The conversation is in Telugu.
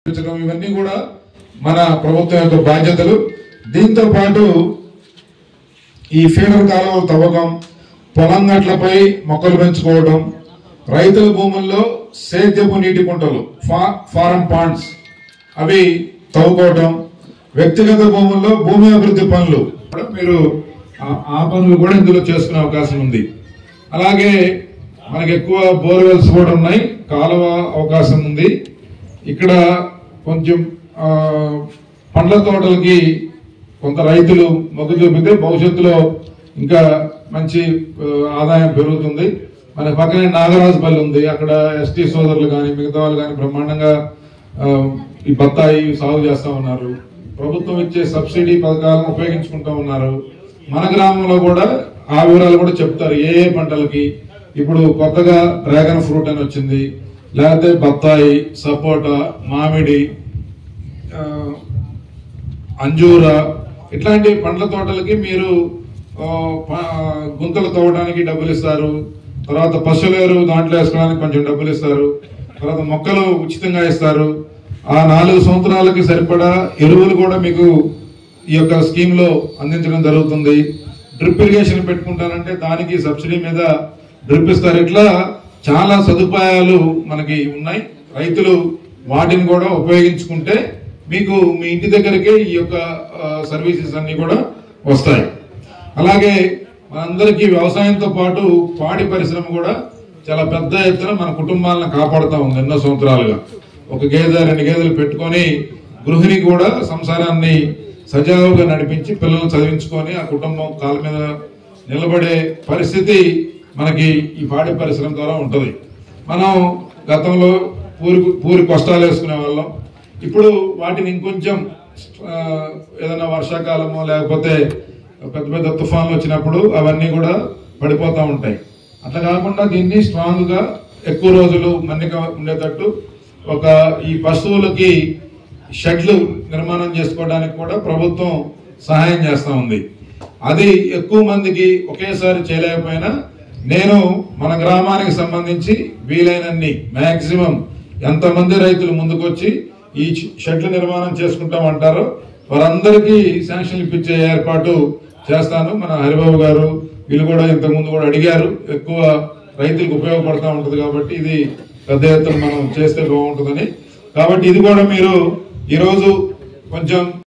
ఇవన్నీ కూడా మన ప్రభుత్వం యొక్క బాధ్యతలు. దీంతో పాటు ఈ ఫీడర్ కాలువలు తవ్వకం, పొలం గట్లపై మొక్కలు పెంచుకోవడం, రైతుల భూముల్లో సేద్యపు నీటి కుంటలు ఫారం పాండ్స్ అవి తవ్వుకోవడం, వ్యక్తిగత భూముల్లో భూమి అభివృద్ధి పనులు మీరు ఆ పనులు కూడా ఇందులో చేసుకునే అవకాశం ఉంది. అలాగే మనకి ఎక్కువ బోర్వెల్స్ కూడా ఉన్నాయి, కాలువ అవకాశం ఉంది. ఇక్కడ కొంచెం పండ్ల తోటలకి కొంత రైతులు మొగ్గు చూపితే భవిష్యత్తులో ఇంకా మంచి ఆదాయం పెరుగుతుంది. మన పక్కనే నాగరాజుపల్లి ఉంది, అక్కడ ఎస్టీ సోదరులు కానీ మిగతా వాళ్ళు కానీ బ్రహ్మాండంగా ఈ బత్తాయి సాగు చేస్తా ఉన్నారు. ప్రభుత్వం ఇచ్చే సబ్సిడీ పథకాలను ఉపయోగించుకుంటూ ఉన్నారు. మన గ్రామంలో కూడా ఆ వివరాలు కూడా చెప్తారు, ఏ ఏ పంటలకి. ఇప్పుడు కొత్తగా డ్రాగన్ ఫ్రూట్ అని వచ్చింది, లేకపోతే బత్తాయి, సపోటా, మామిడి, అంజూర ఇట్లాంటి పండ్ల తోటలకి మీరు గుంతలు తవ్వడానికి డబ్బులు ఇస్తారు. తర్వాత పశువులేరు దాంట్లో వేసుకోవడానికి కొంచెం డబ్బులు ఇస్తారు. తర్వాత మొక్కలు ఉచితంగా ఇస్తారు. ఆ 4 సంవత్సరాలకి సరిపడా ఎరువులు కూడా మీకు ఈ యొక్క స్కీమ్ లో అందించడం జరుగుతుంది. డ్రిప్ ఇరిగేషన్ పెట్టుకుంటానంటే దానికి సబ్సిడీ మీద డ్రిప్ ఇస్తారు. ఇట్లా చాలా సదుపాయాలు మనకి ఉన్నాయి. రైతులు వాటిని కూడా ఉపయోగించుకుంటే మీకు మీ ఇంటి దగ్గరకే ఈ యొక్క సర్వీసెస్ అన్ని కూడా వస్తాయి. అలాగే మనందరికీ వ్యవసాయంతో పాటు పాడి పరిశ్రమ కూడా చాలా పెద్ద ఎత్తున మన కుటుంబాలను కాపాడుతూ ఉంది. ఎన్నో సంవత్సరాలుగా ఒక గేదె 2 గేదెలు పెట్టుకొని గృహిణి కూడా సంసారాన్ని సజావుగా నడిపించి పిల్లలు చదివించుకొని ఆ కుటుంబం కాళ్ళ మీద నిలబడే పరిస్థితి మనకి ఈ పాడి పరిశ్రమ ద్వారా ఉంటుంది. మనం గతంలో పూరి కష్టాలు వేసుకునే వాళ్ళం. ఇప్పుడు వాటిని ఇంకొంచెం ఏదైనా వర్షాకాలమో లేకపోతే పెద్ద పెద్ద తుఫాన్లు వచ్చినప్పుడు అవన్నీ కూడా పడిపోతూ ఉంటాయి. అట్లా కాకుండా దీన్ని స్ట్రాంగ్ గా ఎక్కువ రోజులు మన్నిక ఉండేటట్టు ఈ పశువులకి షెడ్లు నిర్మాణం చేసుకోవడానికి కూడా ప్రభుత్వం సహాయం చేస్తా ఉంది. అది ఎక్కువ మందికి ఒకేసారి చేయలేకపోయినా నేను మన గ్రామానికి సంబంధించి వీలైనన్ని మాక్సిమం ఎంతమంది రైతులు ముందుకొచ్చి ఈ షెడ్లు నిర్మాణం చేసుకుంటామంటారో వారందరికీ శాంక్షన్ ఇప్పించే ఏర్పాటు చేస్తాను. మన హరిబాబు గారు వీళ్ళు కూడా ఇంతకుముందు కూడా అడిగారు. ఎక్కువ రైతులకు ఉపయోగపడతా ఉంటుంది కాబట్టి ఇది పెద్ద ఎత్తున మనం చేస్తే బాగుంటుందని. కాబట్టి ఇది కూడా మీరు ఈరోజు కొంచెం